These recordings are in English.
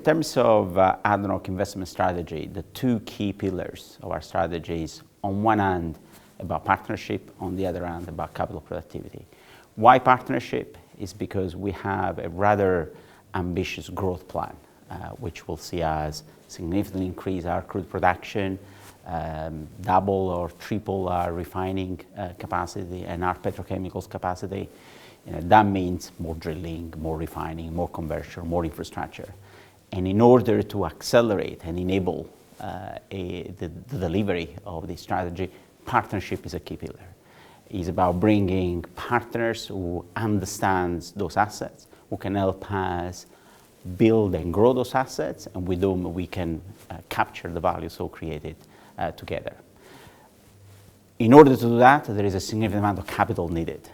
terms of ADNOC investment strategy, the two key pillars of our strategy is, on one hand, about partnership, on the other hand, about capital productivity. Why partnership? Is because we have a rather ambitious growth plan, which will see us significantly increase our crude production, double or triple our refining capacity and our petrochemicals capacity. That means more drilling, more refining, more conversion, more infrastructure. And in order to accelerate and enable the delivery of this strategy, partnership is a key pillar. It's about bringing partners who understand those assets, who can help us build and grow those assets, and with whom we can capture the value so created together. In order to do that, there is a significant amount of capital needed.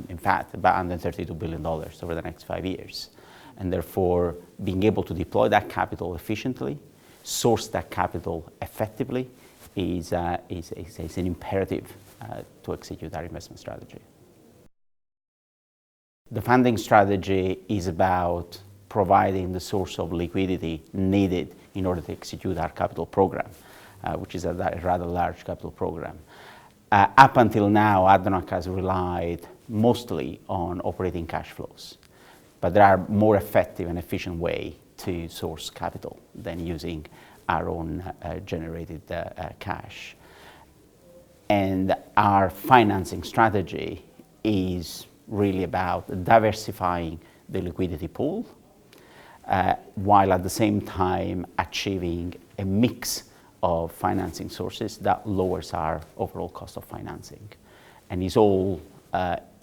In fact, about $132 billion over the next 5 years. And therefore, being able to deploy that capital efficiently, source that capital effectively, is an imperative to execute our investment strategy. The funding strategy is about providing the source of liquidity needed in order to execute our capital program, which is a rather large capital program. Up until now, ADNOC has relied mostly on operating cash flows, but there are more effective and efficient ways to source capital than using our own generated cash. And our financing strategy is really about diversifying the liquidity pool, while at the same time achieving a mix of financing sources that lowers our overall cost of financing, and is all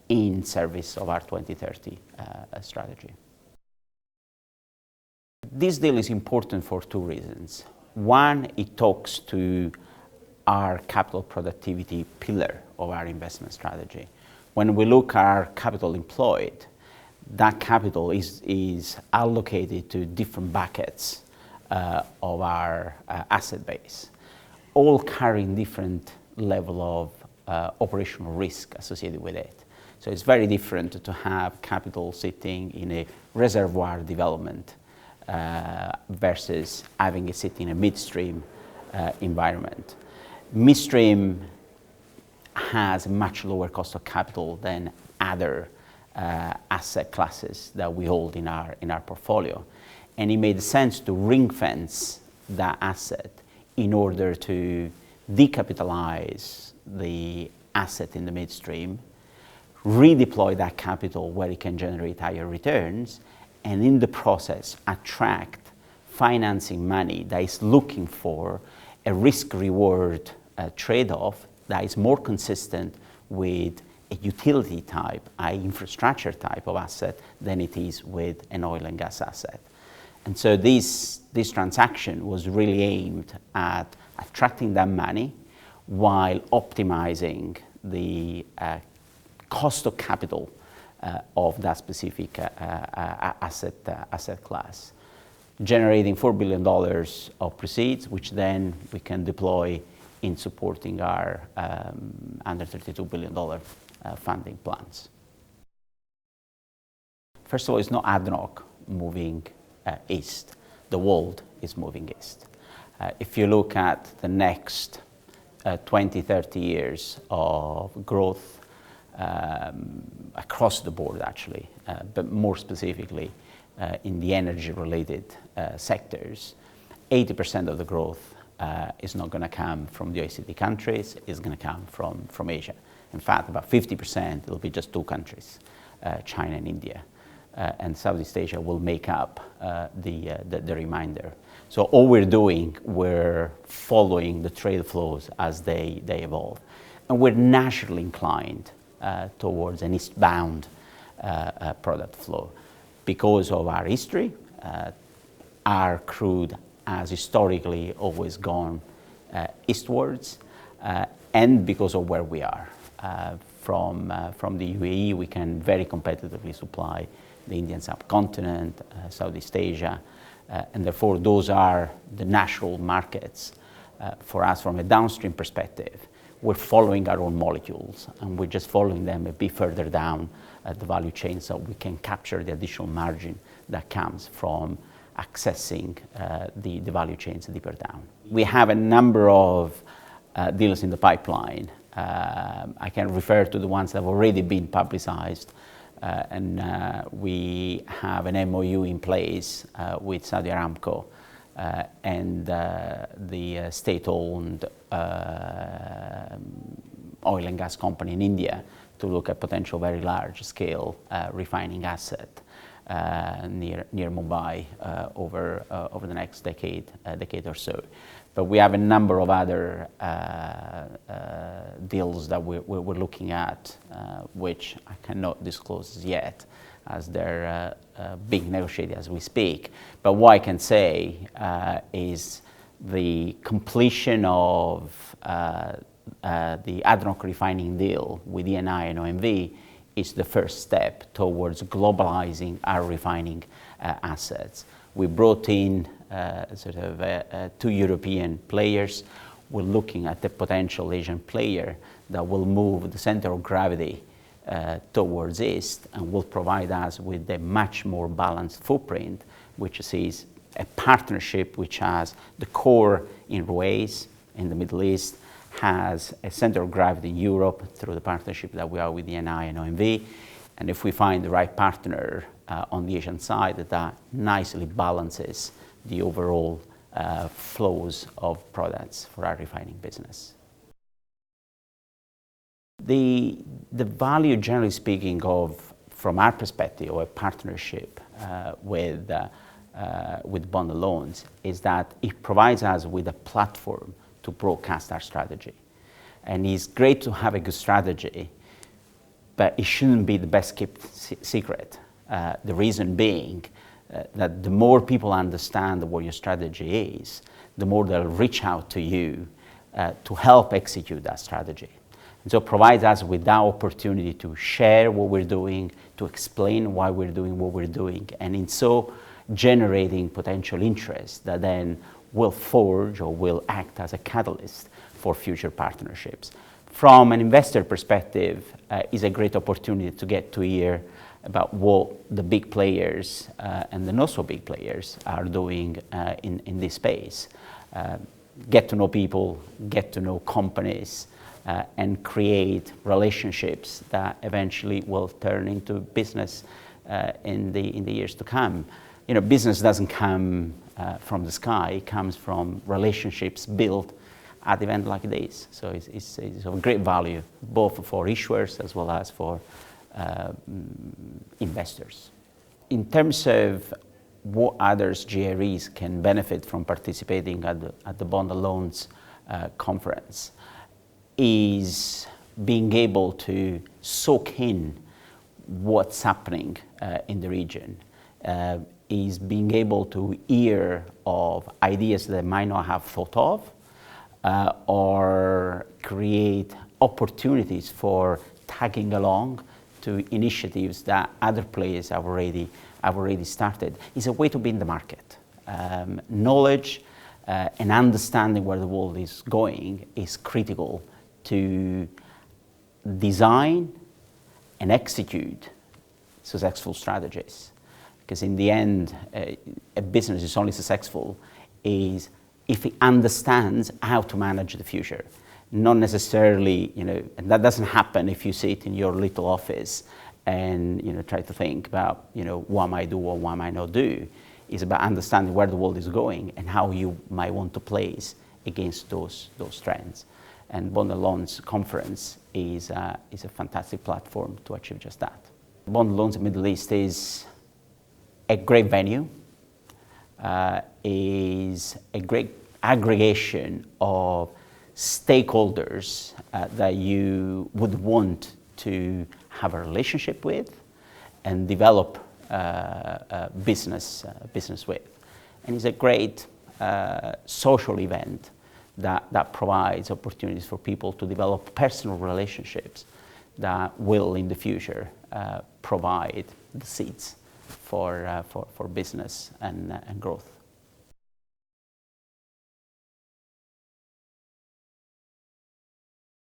in service of our 2030 strategy. This deal is important for two reasons. One, it talks to our capital productivity pillar of our investment strategy. When we look at our capital employed, that capital is allocated to different buckets of our asset base, all carrying different level of operational risk associated with it. So it's very different to have capital sitting in a reservoir development versus having it sit in a midstream environment. Midstream has a much lower cost of capital than other asset classes that we hold in our portfolio. And it made sense to ring fence that asset in order to decapitalize the asset in the midstream, redeploy that capital where it can generate higher returns, and in the process attract financing money that is looking for a risk-reward trade-off that is more consistent with a utility type, infrastructure type of asset than it is with an oil and gas asset. And so this transaction was really aimed at attracting that money while optimizing the cost of capital of that specific asset class, generating $4 billion of proceeds, which then we can deploy in supporting our under $32 billion funding plans. First of all, it's not ADNOC moving east. The world is moving east. If you look at the next 20, 30 years of growth across the board, actually, but more specifically in the energy-related sectors, 80% of the growth is not going to come from the OECD countries, it's going to come from Asia. In fact, about 50% will be just two countries, China and India. And Southeast Asia will make up the remainder. So all we're doing, we're following the trade flows as they evolve. And we're naturally inclined towards an eastbound product flow. Because of our history, our crude has historically always gone eastwards, and because of where we are. From the UAE, we can very competitively supply the Indian subcontinent, Southeast Asia, and therefore those are the natural markets for us from a downstream perspective. We're following our own molecules, and we're just following them a bit further down the value chain so we can capture the additional margin that comes from accessing the value chains deeper down. We have a number of deals in the pipeline. I can refer to the ones that have already been publicized, and we have an MOU in place with Saudi Aramco and the state-owned oil and gas company in India to look at potential very large-scale refining asset near Mumbai over the next decade or so. But we have a number of other deals that we're looking at, which I cannot disclose yet, as they're being negotiated as we speak. But what I can say is the completion of the ADNOC refining deal with Eni and OMV is the first step towards globalizing our refining assets. We brought in two European players. We're looking at the potential Asian player that will move the center of gravity towards east and will provide us with a much more balanced footprint, which sees a partnership which has the core in Ruwais in the Middle East, has a center of gravity in Europe through the partnership that we are with Eni and OMV. And if we find the right partner on the Asian side, that nicely balances the overall flows of products for our refining business. The value, generally speaking, of, from our perspective, of a partnership with bond loans is that it provides us with a platform to broadcast our strategy. And it's great to have a good strategy, but it shouldn't be the best kept secret. The reason being that the more people understand what your strategy is, the more they'll reach out to you to help execute that strategy. And so it provides us with that opportunity to share what we're doing, to explain why we're doing what we're doing, and in so generating potential interest that then will forge or will act as a catalyst for future partnerships. From an investor perspective, it's a great opportunity to get to hear about what the big players and the not so big players are doing in this space. Get to know people, get to know companies, and create relationships that eventually will turn into business in the years to come. You know, business doesn't come from the sky, it comes from relationships built at events like this. So it's of great value, both for issuers as well as for investors. In terms of what others GREs can benefit from participating at the Bond Loans conference is being able to soak in what's happening in the region, is being able to hear of ideas that they might not have thought of, or create opportunities for tagging along to initiatives that other players have already started. It's a way to be in the market. Knowledge and understanding where the world is going is critical to design and execute successful strategies. Because in the end, a business is only successful is if it understands how to manage the future. Not necessarily, you know, and that doesn't happen if you sit in your little office and, you know, try to think about, you know, what might I do or what might I not do. It's about understanding where the world is going and how you might want to place against those trends. And Bond Loans Conference is a fantastic platform to achieve just that. Bond Loans in the Middle East is a great venue, is a great aggregation of stakeholders that you would want to have a relationship with and develop business with. And it's a great social event that provides opportunities for people to develop personal relationships that will in the future provide the seeds for business and growth.